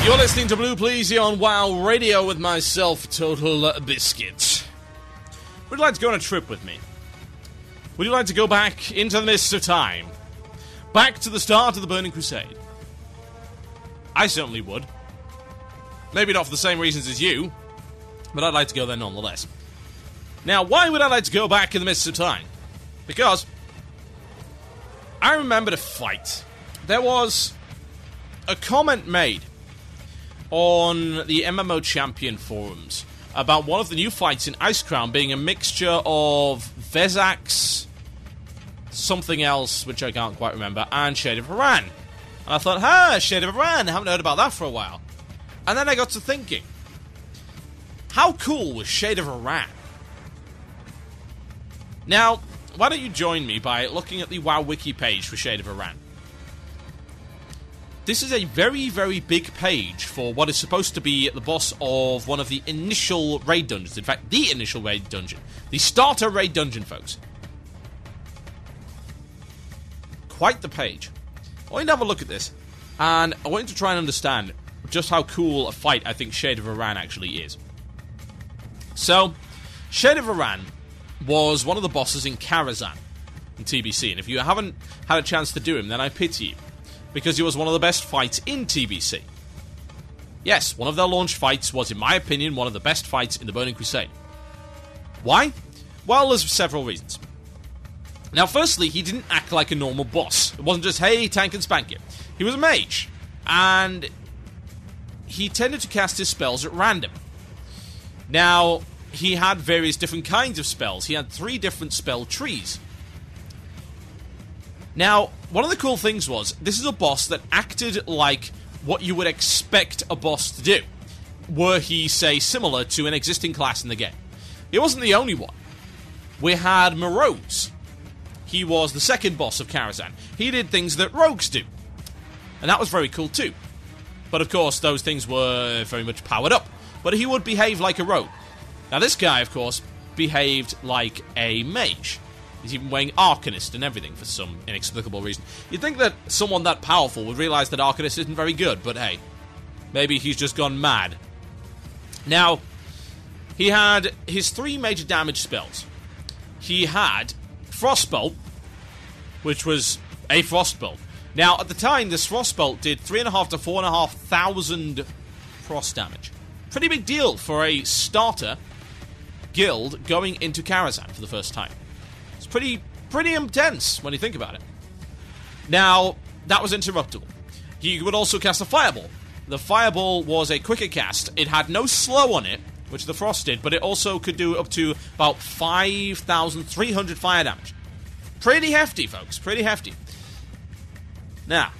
You're listening to Blue Pleasy on WoW Radio with myself, Total Biscuit. Would you like to go on a trip with me? Would you like to go back into the mists of time? Back to the start of the Burning Crusade? I certainly would. Maybe not for the same reasons as you, but I'd like to go there nonetheless. Now, why would I like to go back in the mists of time? Because I remembered a fight. There was a comment made on the MMO Champion forums about one of the new fights in Icecrown being a mixture of Vezax, something else, which I can't quite remember, and Shade of Aran. And I thought, Shade of Aran, I haven't heard about that for a while. And then I got to thinking, how cool was Shade of Aran? Now, why don't you join me by looking at the WoW Wiki page for Shade of Aran? This is a very, very big page for what is supposed to be the boss of one of the initial raid dungeons. In fact, the initial raid dungeon. The starter raid dungeon, folks. Quite the page. I want you to have a look at this, and I want you to try and understand just how cool a fight I think Shade of Aran actually is. So, Shade of Aran was one of the bosses in Karazhan in TBC, and if you haven't had a chance to do him, then I pity you, because he was one of the best fights in TBC. Yes, one of their launch fights was, in my opinion, one of the best fights in the Burning Crusade. Why? Well, there's several reasons. Now, firstly, he didn't act like a normal boss. It wasn't just, hey, tank and spank it. He was a mage, and he tended to cast his spells at random. Now, he had various different kinds of spells. He had 3 different spell trees. Now, one of the cool things was, this is a boss that acted like what you would expect a boss to do, were he, say, similar to an existing class in the game. He wasn't the only one. We had Morose. He was the second boss of Karazhan. He did things that rogues do, and that was very cool too. But of course, those things were very much powered up, but he would behave like a rogue. Now, this guy, of course, behaved like a mage. He's even wearing Arcanist and everything for some inexplicable reason. You'd think that someone that powerful would realize that Arcanist isn't very good, but hey, maybe he's just gone mad. Now, he had his 3 major damage spells. He had Frostbolt, which was a Frostbolt. Now, at the time, this Frostbolt did 3,500 to 4,500 frost damage. Pretty big deal for a starter guild going into Karazhan for the first time. It's pretty intense when you think about it. Now, that was interruptible. He would also cast a Fireball. The Fireball was a quicker cast. It had no slow on it, which the Frost did, but it also could do up to about 5,300 fire damage. Pretty hefty, folks. Pretty hefty. Now,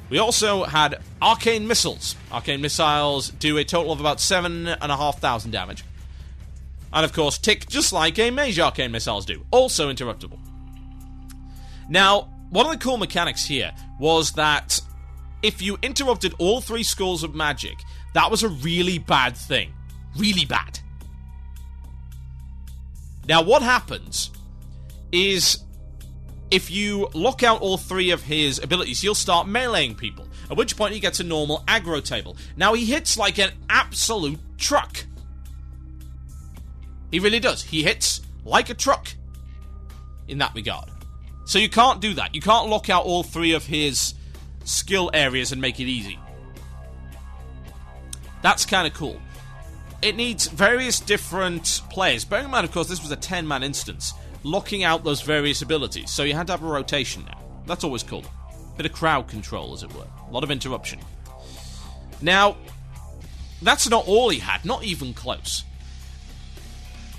we also had Arcane Missiles. Arcane Missiles do a total of about 7,500 damage. And of course, tick just like a Mage Arcane Missiles do. Also interruptible. Now, one of the cool mechanics here was that if you interrupted all 3 schools of magic, that was a really bad thing. Really bad. Now, what happens is, if you lock out all 3 of his abilities, he'll start meleeing people, at which point he gets a normal aggro table. Now, he hits like an absolute truck. He really does. He hits like a truck in that regard. So you can't do that. You can't lock out all 3 of his skill areas and make it easy. That's kind of cool. It needs various different players. Bearing in mind, of course, this was a 10-man instance, locking out those various abilities. So you had to have a rotation now. That's always cool. Bit of crowd control, as it were. A lot of interruption. Now, that's not all he had. Not even close.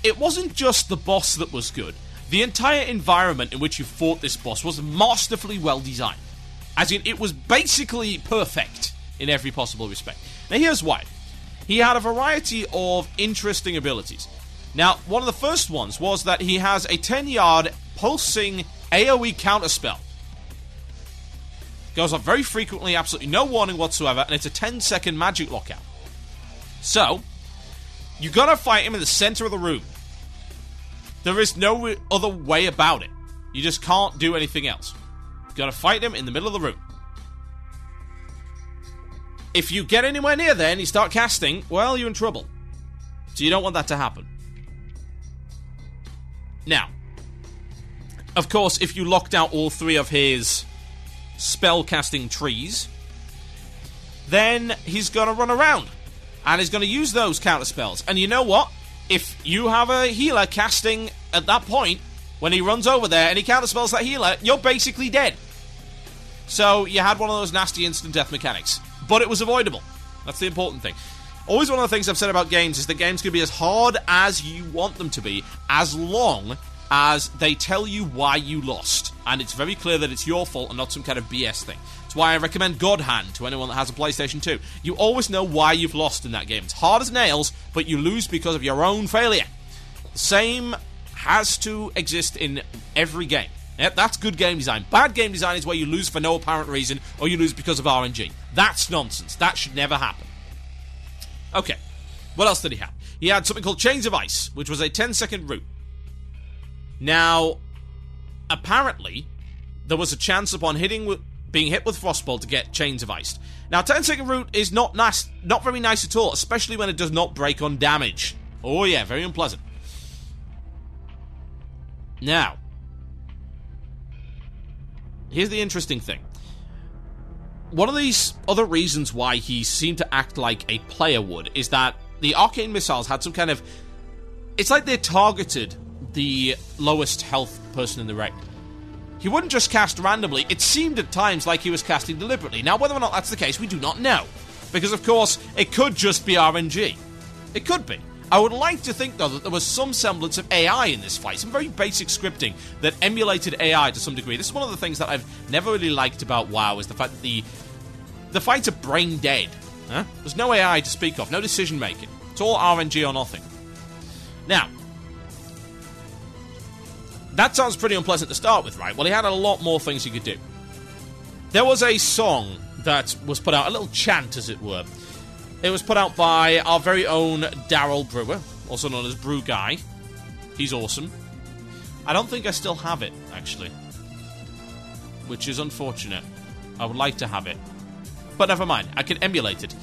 It wasn't just the boss that was good. The entire environment in which you fought this boss was masterfully well designed. As in, it was basically perfect in every possible respect. Now, here's why. He had a variety of interesting abilities. Now, one of the first ones was that he has a 10-yard pulsing AoE counterspell. Goes off very frequently, absolutely no warning whatsoever, and it's a 10-second magic lockout. So, you gotta fight him in the center of the room. There is no other way about it. You just can't do anything else. You gotta fight him in the middle of the room. If you get anywhere near there and you start casting, well, you're in trouble. So you don't want that to happen. Now, of course, if you locked out all 3 of his spell-casting trees, then he's going to run around. And he's going to use those counter-spells. And you know what? If you have a healer casting at that point, when he runs over there and he counter-spells that healer, you're basically dead. So you had one of those nasty instant death mechanics. But it was avoidable. That's the important thing. Always one of the things I've said about games is that games can be as hard as you want them to be, as long as they tell you why you lost. And it's very clear that it's your fault and not some kind of BS thing. That's why I recommend God Hand to anyone that has a PlayStation 2. You always know why you've lost in that game. It's hard as nails, but you lose because of your own failure. The same has to exist in every game. Yep, that's good game design. Bad game design is where you lose for no apparent reason, or you lose because of RNG. That's nonsense. That should never happen. Okay, what else did he have? He had something called Chains of Ice, which was a 10-second route. Now, apparently, there was a chance upon being hit with Frostbolt to get Chains of Ice. Now, 10-second route is not nice, not very nice at all, especially when it does not break on damage. Oh yeah, very unpleasant. Now, here's the interesting thing. One of these other reasons why he seemed to act like a player would is that the arcane missiles had some kind of... It's like they targeted the lowest health person in the raid. He wouldn't just cast randomly. It seemed at times like he was casting deliberately. Now, whether or not that's the case, we do not know. Because, of course, it could just be RNG. It could be. I would like to think, though, that there was some semblance of AI in this fight. Some very basic scripting that emulated AI to some degree. This is one of the things that I've never really liked about WoW, is the fact that the fights are brain dead. Huh? There's no AI to speak of, no decision making. It's all RNG or nothing. Now, that sounds pretty unpleasant to start with, right? Well, he had a lot more things he could do. There was a song that was put out, a little chant, as it were. It was put out by our very own Daryl Brewer, also known as Brew Guy. He's awesome. I don't think I still have it, actually, which is unfortunate. I would like to have it, but never mind. I can emulate it.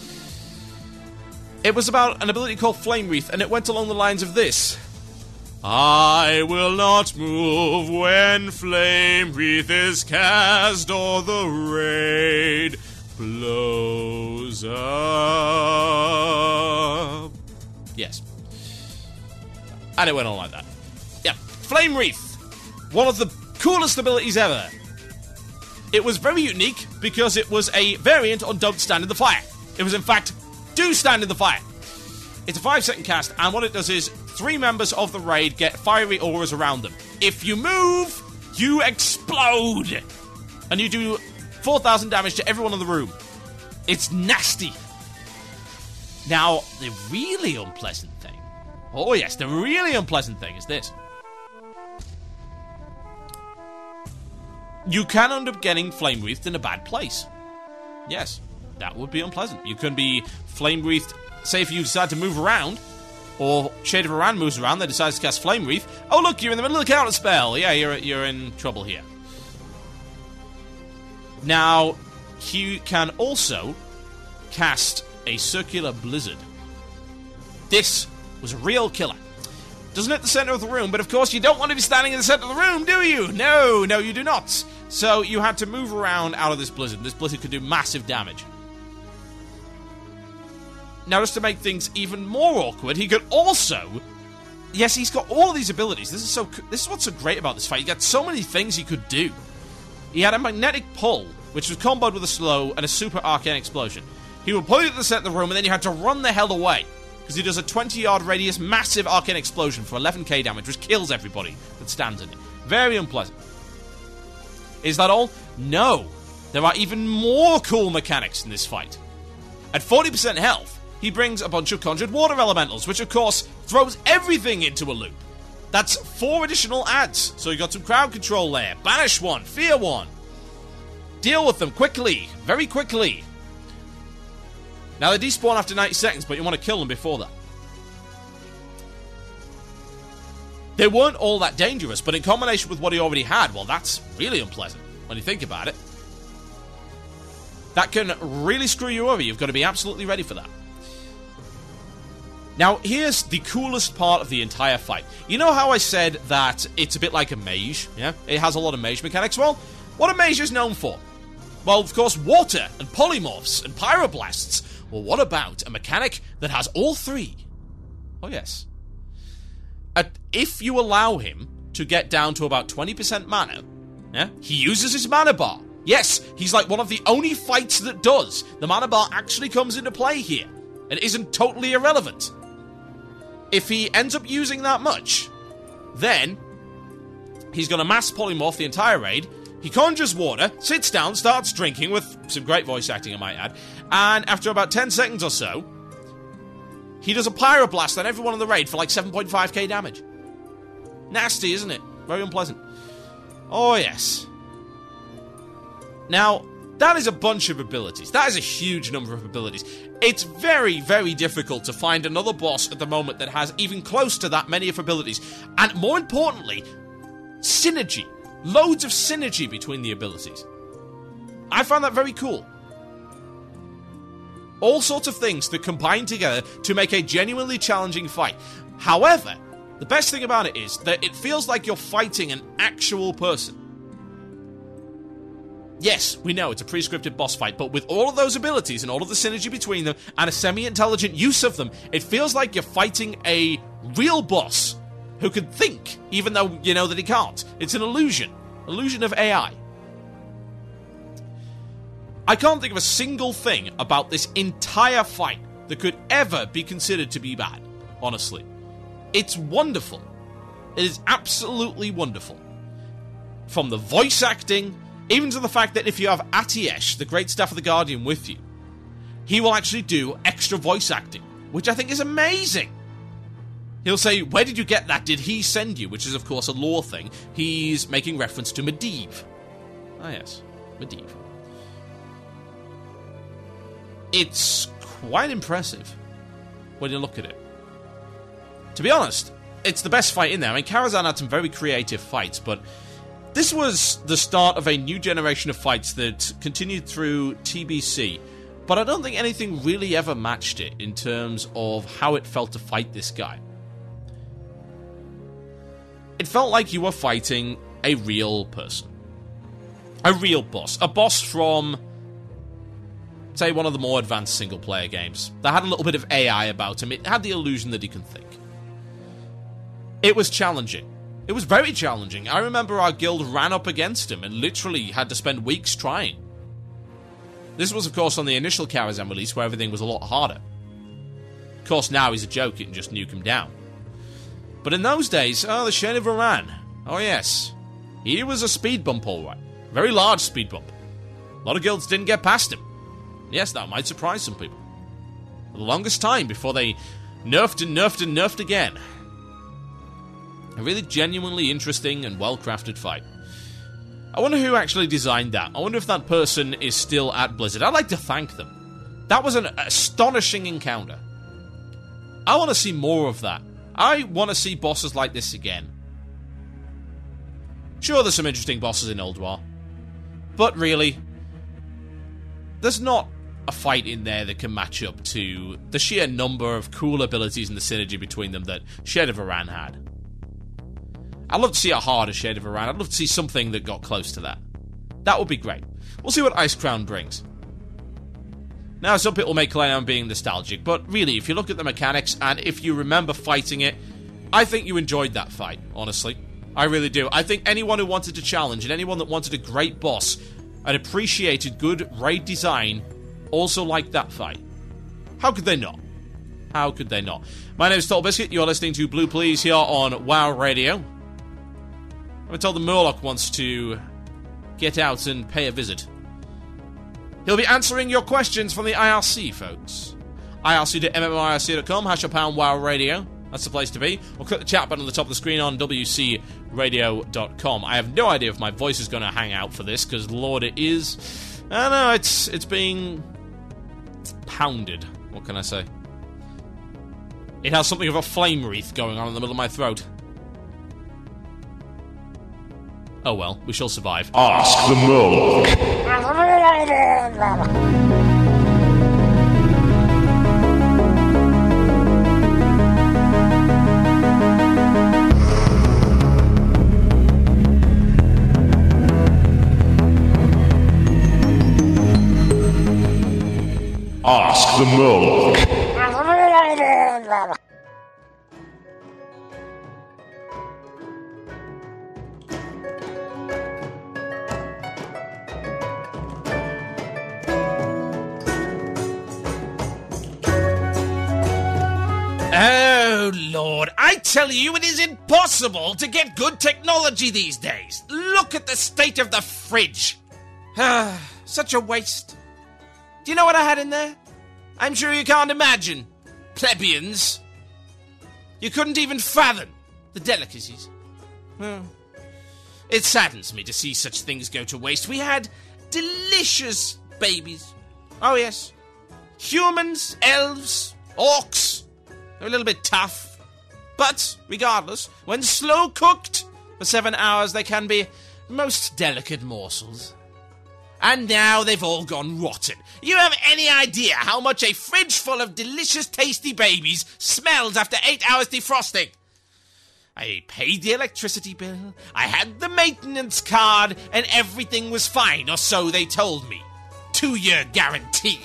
It was about an ability called Flame Wreath, and it went along the lines of this. I will not move when Flame Wreath is cast, or the raid blows up. Yes. And it went on like that. Yeah. Flame Wreath. One of the coolest abilities ever. It was very unique because it was a variant on Don't Stand in the Fire. It was, in fact, Do Stand in the Fire. It's a 5-second cast, and what it does is 3 members of the raid get fiery auras around them. If you move, you explode. And you do 4,000 damage to everyone in the room. It's nasty. Now, the really unpleasant thing... Oh yes, the really unpleasant thing is this. You can end up getting flame wreathed in a bad place. Yes, that would be unpleasant. You can be flame wreathed, say if you decide to move around, or Shade of Aran moves around, they decide to cast Flame Wreath. Oh look, you're in the middle of the counter spell. Yeah, you're in trouble here. Now, he can also cast a Circular Blizzard. This was a real killer. Doesn't hit the center of the room, but of course you don't want to be standing in the center of the room, do you? No, you do not. So you had to move around out of this blizzard. This blizzard could do massive damage. Now, just to make things even more awkward, he could also... Yes, he's got all of these abilities. This is what's so great about this fight. He got so many things he could do. He had a magnetic pull, which was comboed with a slow and a super arcane explosion. He would pull you to the center of the room, and then you had to run the hell away. Because he does a 20-yard radius massive arcane explosion for 11k damage, which kills everybody that stands in it. Very unpleasant. Is that all? No. There are even more cool mechanics in this fight. At 40% health, he brings a bunch of conjured water elementals, which of course throws everything into a loop. That's 4 additional adds. So you got some crowd control there. Banish one, fear one. Deal with them quickly, very quickly. Now they despawn after 90 seconds, but you want to kill them before that. They weren't all that dangerous, but in combination with what he already had, well, that's really unpleasant when you think about it. That can really screw you over. You've got to be absolutely ready for that. Now, here's the coolest part of the entire fight. You know how I said that it's a bit like a mage, yeah? It has a lot of mage mechanics. Well, what are mages known for? Well, of course, water and polymorphs and pyroblasts. Well, what about a mechanic that has all three? Oh, yes. If you allow him to get down to about 20% mana, yeah, he uses his mana bar. Yes, he's like one of the only fights that does. The mana bar actually comes into play here and isn't totally irrelevant. If he ends up using that much, then he's going to mass polymorph the entire raid. He conjures water, sits down, starts drinking with some great voice acting, I might add, and after about 10 seconds or so, he does a pyroblast on everyone in the raid for like 7.5k damage. Nasty, isn't it? Very unpleasant. Oh, yes. Now, that is a bunch of abilities. That is a huge number of abilities. It's very, very difficult to find another boss at the moment that has even close to that many of abilities. And more importantly, synergy. Loads of synergy between the abilities. I found that very cool. All sorts of things that combine together to make a genuinely challenging fight. However, the best thing about it is that it feels like you're fighting an actual person. Yes, we know it's a pre-scripted boss fight, but with all of those abilities and all of the synergy between them and a semi-intelligent use of them, it feels like you're fighting a real boss who can think, even though you know that he can't. It's an illusion. Illusion of AI. I can't think of a single thing about this entire fight that could ever be considered to be bad, honestly. It's wonderful. It is absolutely wonderful. From the voice acting, even to the fact that if you have Atiesh, the great staff of the Guardian, with you, he will actually do extra voice acting, which I think is amazing. He'll say, "Where did you get that? Did he send you?" Which is, of course, a lore thing. He's making reference to Medivh. Ah, yes. Medivh. It's quite impressive when you look at it. To be honest, it's the best fight in there. I mean, Karazhan had some very creative fights, but this was the start of a new generation of fights that continued through TBC. But I don't think anything really ever matched it in terms of how it felt to fight this guy. It felt like you were fighting a real person. A real boss. A boss from, say, one of the more advanced single-player games that had a little bit of AI about him. It had the illusion that he can think. It was challenging. It was very challenging. I remember our guild ran up against him and literally had to spend weeks trying. This was, of course, on the initial Karazhan release where everything was a lot harder. Of course, now he's a joke. You can just nuke him down. But in those days, the Shade of Aran. Oh, yes. He was a speed bump, all right. Very large speed bump. A lot of guilds didn't get past him. Yes, that might surprise some people. For the longest time before they nerfed and nerfed and nerfed again. A really genuinely interesting and well-crafted fight. I wonder who actually designed that. I wonder if that person is still at Blizzard. I'd like to thank them. That was an astonishing encounter. I want to see more of that. I want to see bosses like this again. Sure, there's some interesting bosses in Ulduar. But really, there's not a fight in there that can match up to the sheer number of cool abilities and the synergy between them that Shade of Aran had. I'd love to see a harder Shade of Aran. I'd love to see something that got close to that. That would be great. We'll see what Ice Crown brings. Now, some people may claim I'm being nostalgic, but really, if you look at the mechanics and if you remember fighting it, I think you enjoyed that fight, honestly. I really do. I think anyone who wanted to challenge and anyone that wanted a great boss and appreciated good raid design also liked that fight. How could they not? How could they not? My name is Total Biscuit. You're listening to Blue Please here on WoW Radio. I'm told the Murloc wants to get out and pay a visit. He'll be answering your questions from the IRC, folks. IRC.mmorc.com, #pound WoW Radio. That's the place to be. Or click the chat button on the top of the screen on WCRadio.com. I have no idea if my voice is going to hang out for this, because Lord, it is. I know, it's being pounded. What can I say? It has something of a flame wreath going on in the middle of my throat. Oh well, we shall survive. Ask the Murloc. Ask the Murloc. Oh, Lord, I tell you, it is impossible to get good technology these days. Look at the state of the fridge. Such a waste. Do you know what I had in there? I'm sure you can't imagine. Plebeians. You couldn't even fathom the delicacies. It saddens me to see such things go to waste. We had delicious babies. Oh, yes. Humans, elves, orcs. They're a little bit tough. But, regardless, when slow cooked for 7 hours, they can be most delicate morsels. And now they've all gone rotten. You have any idea how much a fridge full of delicious, tasty babies smells after 8 hours defrosting? I paid the electricity bill, I had the maintenance card, and everything was fine, or so they told me. 2-year guarantee.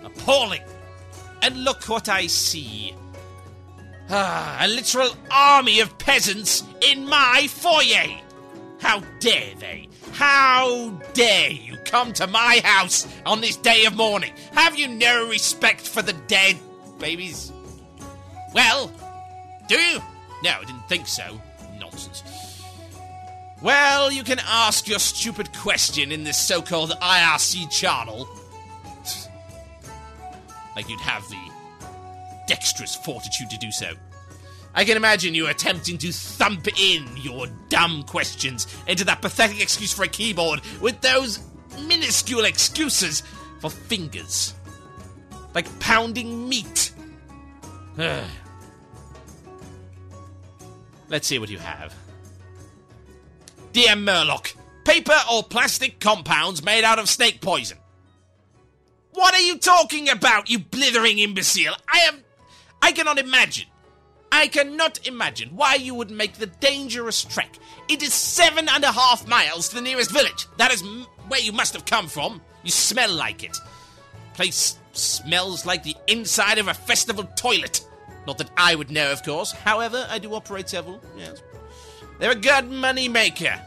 Appalling. And look what I see. A literal army of peasants in my foyer. How dare they? How dare you come to my house on this day of mourning? Have you no respect for the dead, babies? Well, do you? No, I didn't think so. Nonsense. Well, you can ask your stupid question in this so-called IRC channel. Like you'd have the dexterous fortitude to do so. I can imagine you attempting to thump in your dumb questions into that pathetic excuse for a keyboard with those minuscule excuses for fingers. Like pounding meat. Let's see what you have. Dear Murloc, paper or plastic compounds made out of snake poison. What are you talking about, you blithering imbecile? I cannot imagine why you would make the dangerous trek. It is 7.5 miles to the nearest village. That is where you must have come from. You smell like it. Place smells like the inside of a festival toilet. Not that I would know, of course. However, I do operate several, yes. They're a good money maker.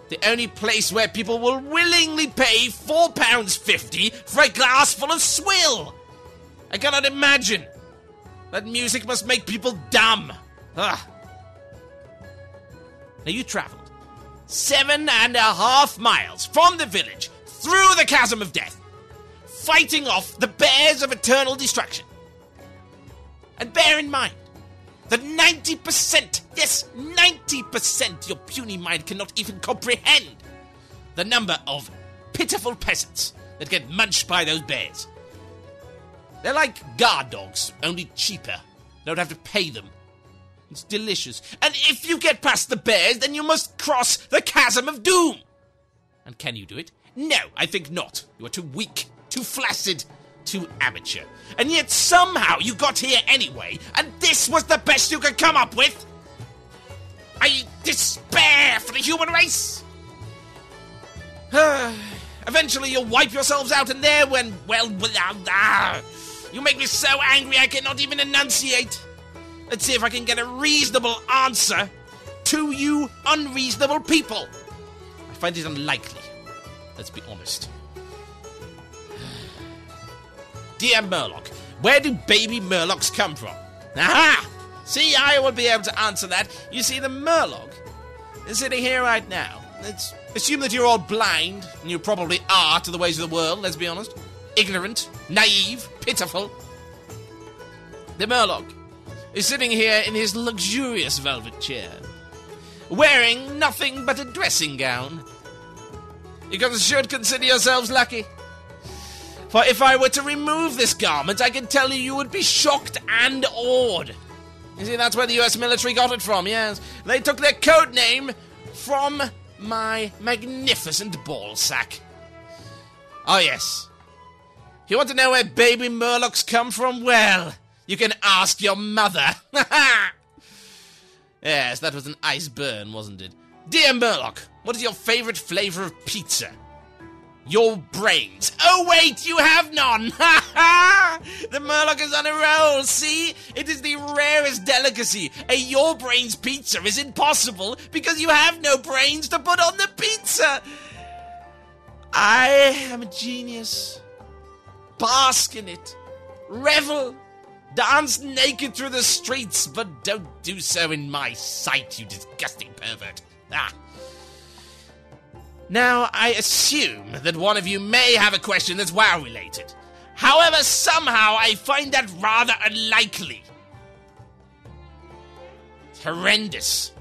The only place where people will willingly pay £4.50 for a glass full of swill. I cannot imagine. That music must make people dumb. Now you travelled 7.5 miles from the village through the chasm of death, fighting off the bears of eternal destruction. And bear in mind that 90%, yes, 90% your puny mind cannot even comprehend the number of pitiful peasants that get munched by those bears. They're like guard dogs, only cheaper. You don't have to pay them. It's delicious. And if you get past the bears, then you must cross the chasm of doom. And can you do it? No, I think not. You are too weak, too flaccid, too amateur. And yet somehow you got here anyway, and this was the best you could come up with? I despair for the human race. Eventually you'll wipe yourselves out, and there when, well, you make me so angry I cannot even enunciate. Let's see if I can get a reasonable answer to you unreasonable people. I find it unlikely. Let's be honest. Dear Murloc, where do baby Murlocs come from? Aha! See, I will be able to answer that. You see, the Murloc is sitting here right now. Let's assume that you're all blind, and you probably are to the ways of the world, let's be honest. Ignorant, naive, pitiful. The Murloc is sitting here in his luxurious velvet chair, wearing nothing but a dressing gown. You should consider yourselves lucky. For if I were to remove this garment, I can tell you you would be shocked and awed. You see, that's where the US military got it from, yes. They took their code name from my magnificent ball sack. Oh, yes. If you want to know where baby Murlocs come from, well, you can ask your mother. Yes, that was an ice burn, wasn't it? Dear Murloc, what is your favorite flavor of pizza? Your brains. Oh, wait, you have none. The Murloc is on a roll, see? It is the rarest delicacy. A your brains pizza is impossible because you have no brains to put on the pizza. I am a genius. Bask in it. Revel. Dance naked through the streets, but don't do so in my sight, you disgusting pervert. Now, I assume that one of you may have a question that's WoW-related. However, somehow I find that rather unlikely. It's horrendous.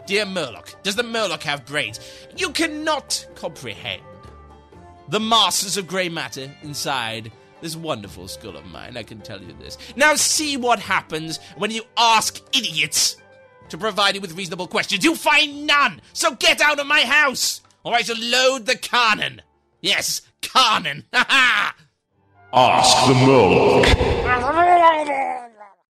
Dear Murloc, does the Murloc have brains? You cannot comprehend the masses of grey matter inside this wonderful skull of mine, I can tell you this. Now see what happens when you ask idiots to provide you with reasonable questions. You find none, so get out of my house, or I shall load the cannon. Yes, cannon. Ha ha! Ask the Murloc.